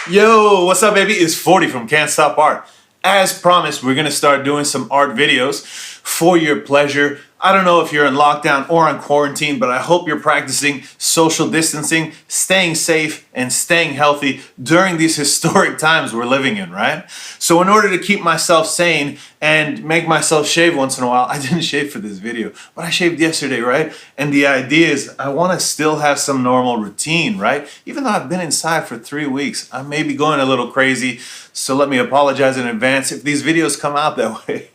Yo, what's up baby? It's Fordee from Can't Stop Art. As promised, we're gonna start doing some art videos for your pleasure. I don't know if you're in lockdown or on quarantine, but I hope you're practicing social distancing, staying safe, and staying healthy during these historic times we're living in, right? So in order to keep myself sane and make myself shave once in a while, I didn't shave for this video, but I shaved yesterday, right? And the idea is I wanna still have some normal routine, right? Even though I've been inside for 3 weeks, I may be going a little crazy, so let me apologize in advance if these videos come out that way.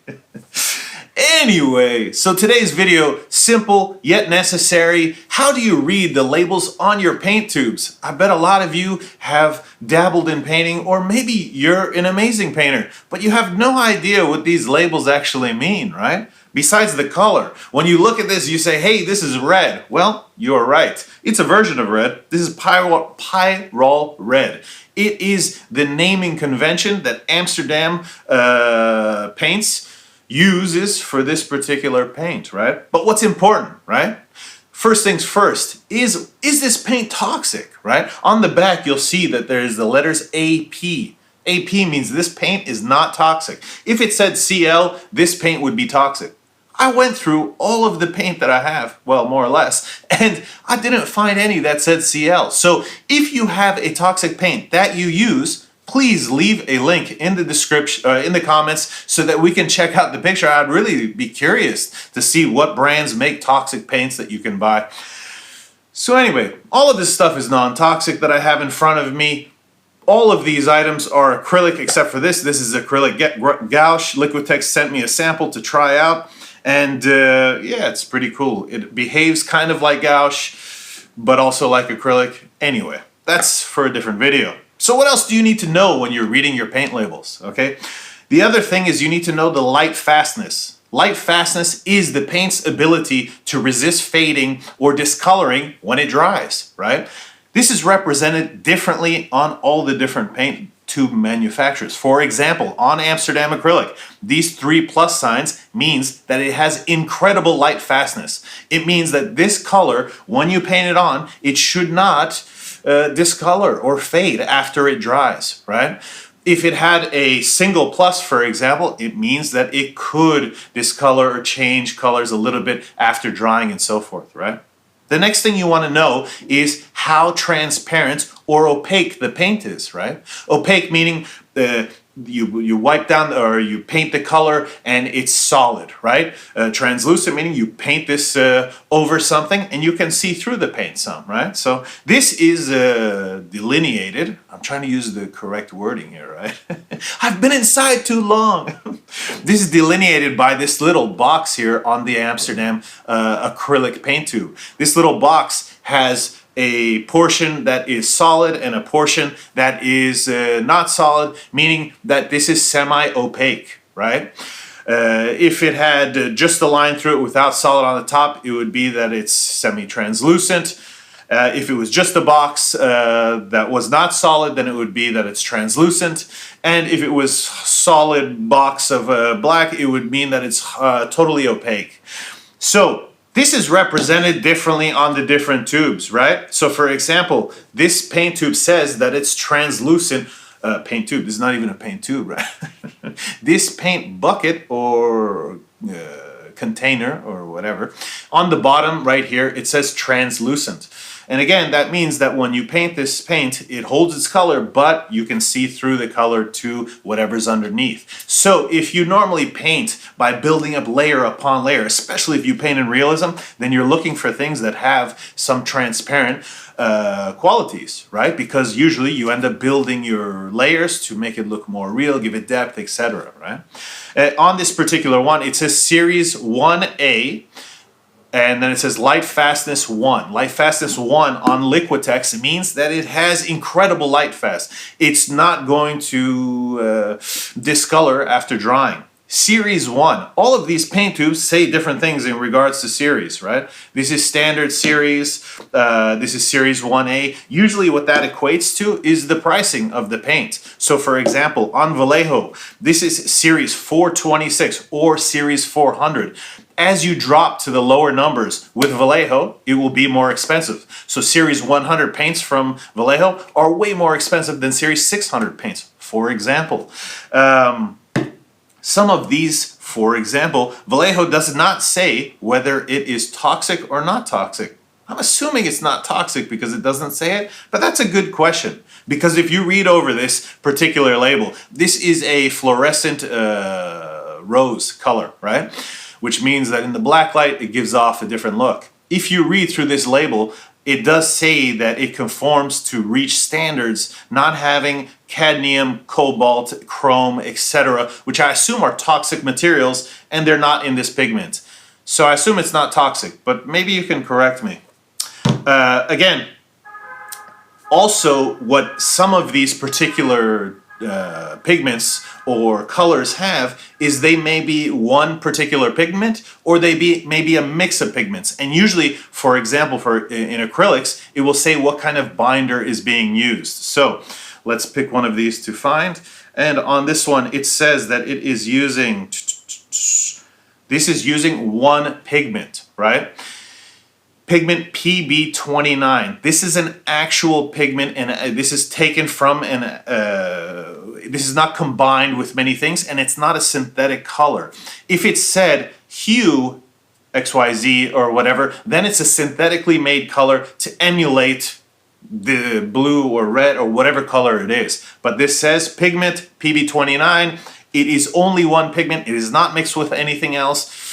Anyway, so today's video, simple yet necessary. How do you read the labels on your paint tubes? I bet a lot of you have dabbled in painting, or maybe you're an amazing painter, but you have no idea what these labels actually mean, right? Besides the color. When you look at this, you say, hey, this is red. Well, you're right. It's a version of red. This is Pyrrol red. It is the naming convention that Amsterdam paints uses for this particular paint, right? But what's important, right? First things first, is this paint toxic, right? On the back, you'll see that there's the letters AP. AP means this paint is not toxic. If it said CL, this paint would be toxic. I went through all of the paint that I have, well, more or less, and I didn't find any that said CL. So if you have a toxic paint that you use, please leave a link in the description, in the comments, so that we can check out the picture. I'd really be curious to see what brands make toxic paints that you can buy. So anyway, all of this stuff is non-toxic that I have in front of me. All of these items are acrylic except for this. This is acrylic gouache. Liquitex sent me a sample to try out. And yeah, it's pretty cool. It behaves kind of like gouache, but also like acrylic. Anyway, that's for a different video. So what else do you need to know when you're reading your paint labels, okay? The other thing is you need to know the light fastness. Light fastness is the paint's ability to resist fading or discoloring when it dries, right? This is represented differently on all the different paint tube manufacturers. For example, on Amsterdam acrylic, these 3+ signs means that it has incredible light fastness. It means that this color, when you paint it on, it should not discolor or fade after it dries, right? If it had a single plus, for example, it means that it could discolor or change colors a little bit after drying and so forth, right? The next thing you want to know is how transparent or opaque the paint is, right? Opaque meaning you wipe down or you paint the color and it's solid, right? Translucent meaning you paint this over something and you can see through the paint some, right? So this is delineated. I'm trying to use the correct wording here, right? I've been inside too long. This is delineated by this little box here on the Amsterdam acrylic paint tube. This little box has a portion that is solid and a portion that is not solid, meaning that this is semi-opaque, right? If it had just a line through it without solid on the top, it would be that it's semi-translucent. If it was just a box that was not solid, then it would be that it's translucent. And if it was solid box of black, it would mean that it's totally opaque. So this is represented differently on the different tubes, right? So for example, this paint tube says that it's translucent. Paint tube, this is not even a paint tube, right? This paint bucket or container or whatever, on the bottom right here, it says translucent. And again, that means that when you paint this paint, it holds its color, but you can see through the color to whatever's underneath. So if you normally paint by building up layer upon layer, especially if you paint in realism, then you're looking for things that have some transparent qualities, right? Because usually you end up building your layers to make it look more real, give it depth, etc., right? On this particular one, it says Series 1A, and then it says light fastness 1. Light fastness 1 on Liquitex means that it has incredible light fast. It's not going to discolor after drying. Series 1. All of these paint tubes say different things in regards to series, right? This is standard series. This is Series 1A. Usually what that equates to is the pricing of the paint. So for example, on Vallejo, this is Series 426 or Series 400. As you drop to the lower numbers with Vallejo, it will be more expensive. So Series 100 paints from Vallejo are way more expensive than Series 600 paints, for example. Some of these, for example, Vallejo does not say whether it is toxic or not toxic. I'm assuming it's not toxic because it doesn't say it, but that's a good question. Because if you read over this particular label, this is a fluorescent rose color, right? Which means that in the black light, it gives off a different look. If you read through this label, it does say that it conforms to REACH standards, not having cadmium, cobalt, chrome, etc., which I assume are toxic materials, and they're not in this pigment. So I assume it's not toxic, but maybe you can correct me. Again, also what some of these particular pigments or colors have is they may be one particular pigment, or they may be a mix of pigments. And usually, for example, in acrylics, it will say what kind of binder is being used. So let's pick one of these to find. And on this one, it says that it is using, this is using one pigment, right? Pigment PB29. This is an actual pigment, and this is taken from an this is not combined with many things, and it's not a synthetic color. If it said hue XYZ or whatever, then it's a synthetically made color to emulate the blue or red or whatever color it is. But this says pigment PB29. It is only one pigment. It is not mixed with anything else.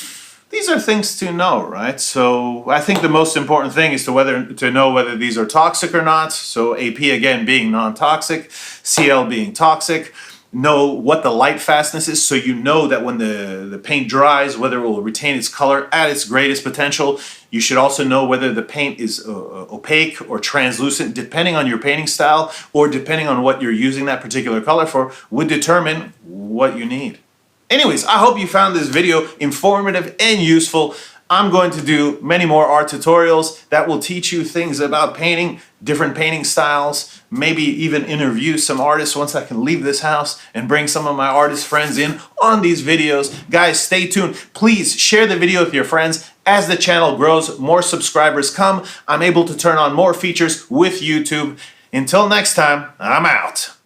These are things to know, right? So I think the most important thing is to know whether these are toxic or not. So AP again being non-toxic, CL being toxic. Know what the light fastness is, so you know that when the paint dries, whether it will retain its color at its greatest potential. You should also know whether the paint is opaque or translucent, depending on your painting style, or depending on what you're using that particular color for, would determine what you need. Anyways, I hope you found this video informative and useful. I'm going to do many more art tutorials that will teach you things about painting, different painting styles, maybe even interview some artists once I can leave this house and bring some of my artist friends in on these videos. Guys, stay tuned. Please share the video with your friends. As the channel grows, more subscribers come. I'm able to turn on more features with YouTube. Until next time, I'm out.